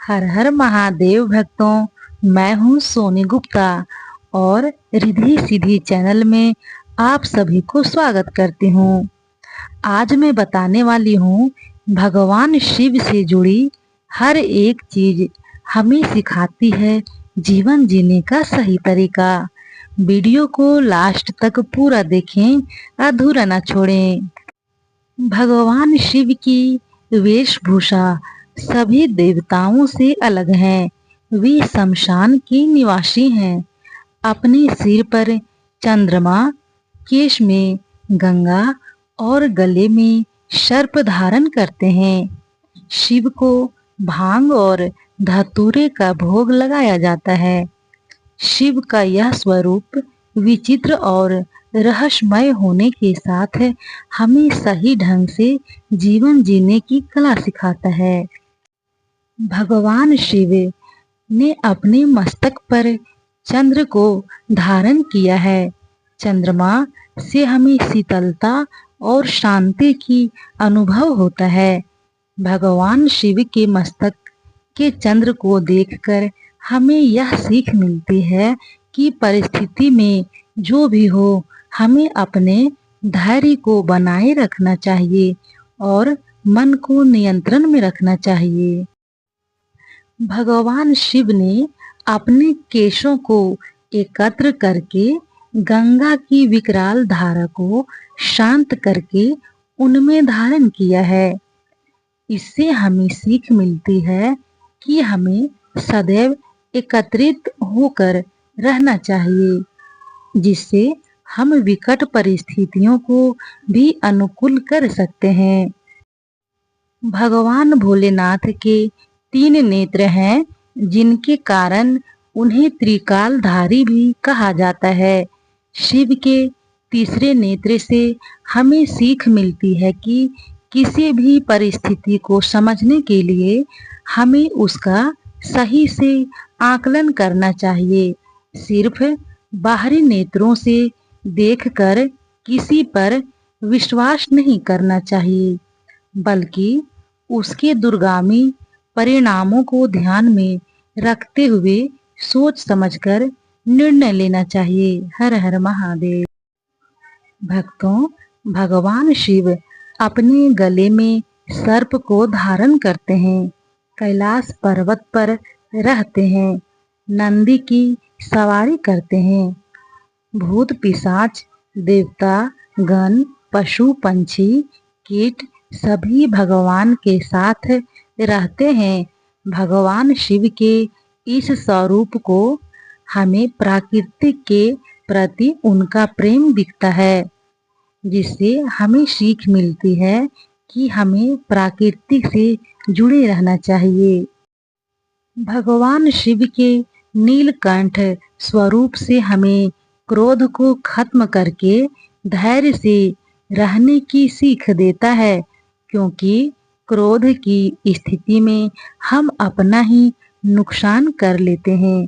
हर हर महादेव भक्तों, मैं हूँ सोनी गुप्ता और रिद्धि सिद्धि चैनल में आप सभी को स्वागत करती हूँ। आज मैं बताने वाली हूँ भगवान शिव से जुड़ी हर एक चीज हमें सिखाती है जीवन जीने का सही तरीका। वीडियो को लास्ट तक पूरा देखें, अधूरा न छोड़ें। भगवान शिव की वेशभूषा सभी देवताओं से अलग है। वे शमशान के निवासी हैं। अपने सिर पर चंद्रमा, केश में गंगा और गले में सर्प धारण करते हैं। शिव को भांग और धतूरे का भोग लगाया जाता है। शिव का यह स्वरूप विचित्र और रहस्यमय होने के साथ हमें सही ढंग से जीवन जीने की कला सिखाता है। भगवान शिव ने अपने मस्तक पर चंद्र को धारण किया है। चंद्रमा से हमें शीतलता और शांति की अनुभव होता है। भगवान शिव के मस्तक के चंद्र को देखकर हमें यह सीख मिलती है कि परिस्थिति में जो भी हो, हमें अपने धैर्य को बनाए रखना चाहिए और मन को नियंत्रण में रखना चाहिए। भगवान शिव ने अपने केशों को एकत्र करके गंगा की विकराल धारा को शांत करके उनमें धारण किया है। इससे हमें सीख मिलती है कि हमें सदैव एकत्रित होकर रहना चाहिए, जिससे हम विकट परिस्थितियों को भी अनुकूल कर सकते हैं। भगवान भोलेनाथ के 3 नेत्र हैं, जिनके कारण उन्हें त्रिकालधारी भी कहा जाता है। शिव के तीसरे नेत्र से हमें सीख मिलती है कि किसी भी परिस्थिति को समझने के लिए हमें उसका सही से आकलन करना चाहिए। सिर्फ बाहरी नेत्रों से देखकर किसी पर विश्वास नहीं करना चाहिए, बल्कि उसके दूरगामी परिणामों को ध्यान में रखते हुए सोच समझकर निर्णय लेना चाहिए। हर हर महादेव। भक्तों, भगवान शिव अपने गले में सर्प को धारण करते हैं। कैलाश पर्वत पर रहते हैं। नंदी की सवारी करते हैं। भूत पिशाच, देवता गण, पशु पंछी, कीट सभी भगवान के साथ रहते हैं। भगवान शिव के इस स्वरूप को हमें प्रकृति के प्रति उनका प्रेम दिखता है, जिससे हमें सीख मिलती है कि हमें प्रकृति से जुड़े रहना चाहिए। भगवान शिव के नीलकंठ स्वरूप से हमें क्रोध को खत्म करके धैर्य से रहने की सीख देता है, क्योंकि क्रोध की स्थिति में हम अपना ही नुकसान कर लेते हैं।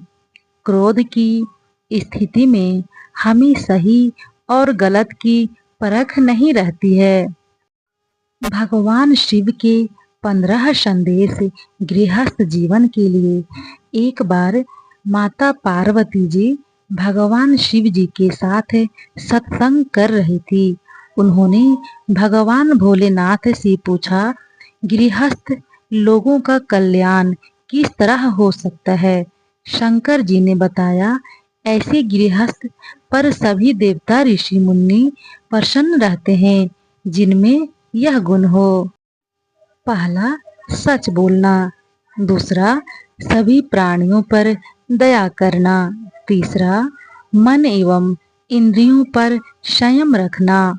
क्रोध की स्थिति में हमें सही और गलत की परख नहीं रहती है। भगवान शिव के 15 संदेश गृहस्थ जीवन के लिए। एक बार माता पार्वती जी भगवान शिव जी के साथ सत्संग कर रही थी। उन्होंने भगवान भोलेनाथ से पूछा, गृहस्थ लोगों का कल्याण किस तरह हो सकता है? शंकर जी ने बताया, ऐसे गृहस्थ पर सभी देवता ऋषि मुनि प्रसन्न रहते हैं जिनमें यह गुण हो। पहला, सच बोलना। दूसरा, सभी प्राणियों पर दया करना। तीसरा, मन एवं इंद्रियों पर संयम रखना।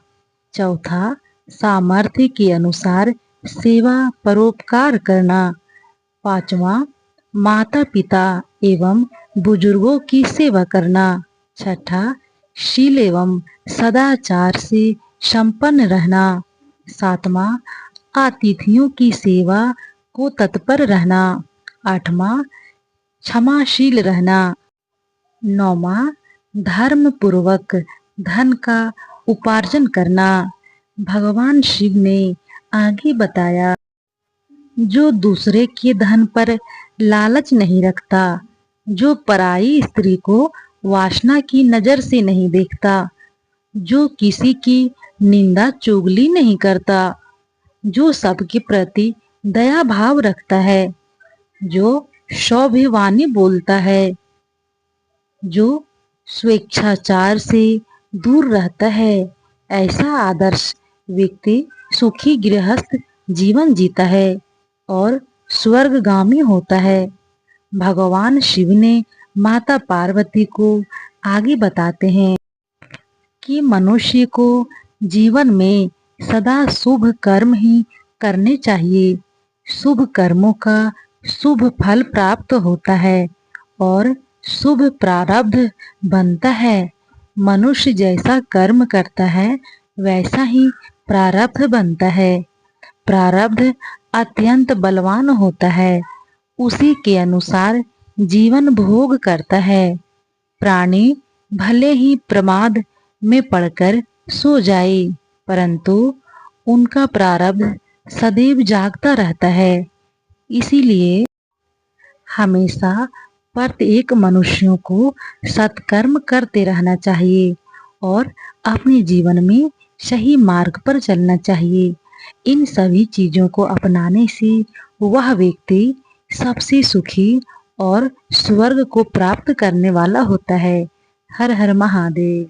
चौथा, सामर्थ्य के अनुसार सेवा परोपकार करना। पांचवा, माता पिता एवं बुजुर्गों की सेवा करना। छठा, शील एवं सदाचार से संपन्न रहना। सातवां, अतिथियों की सेवा को तत्पर रहना। आठवां, क्षमाशील रहना। नौवां, धर्म पूर्वक धन का उपार्जन करना। भगवान शिव ने आगे बताया, जो दूसरे के धन पर लालच नहीं रखता, जो पराई स्त्री को वासना की नजर से नहीं देखता, जो किसी की निंदा चुगली नहीं करता, जो सबके प्रति दया भाव रखता है, जो सौभिवानी बोलता है, जो स्वेच्छाचार से दूर रहता है, ऐसा आदर्श व्यक्ति सुखी गृहस्थ जीवन जीता है और स्वर्गगामी होता है। भगवान शिव ने माता पार्वती को आगे बताते हैं कि मनुष्य को जीवन में सदा शुभ कर्म ही करने चाहिए। शुभ कर्मों का शुभ फल प्राप्त होता है और शुभ प्रारब्ध बनता है। मनुष्य जैसा कर्म करता है वैसा ही प्रारब्ध बनता है। प्रारब्ध अत्यंत बलवान होता है, उसी के अनुसार जीवन भोग करता है। प्राणी भले ही प्रमाद में पड़कर सो जाए, परंतु उनका प्रारब्ध सदैव जागता रहता है। इसीलिए हमेशा प्रत्येक मनुष्यों को सत्कर्म करते रहना चाहिए और अपने जीवन में सही मार्ग पर चलना चाहिए। इन सभी चीजों को अपनाने से वह व्यक्ति सबसे सुखी और स्वर्ग को प्राप्त करने वाला होता है। हर हर महादेव।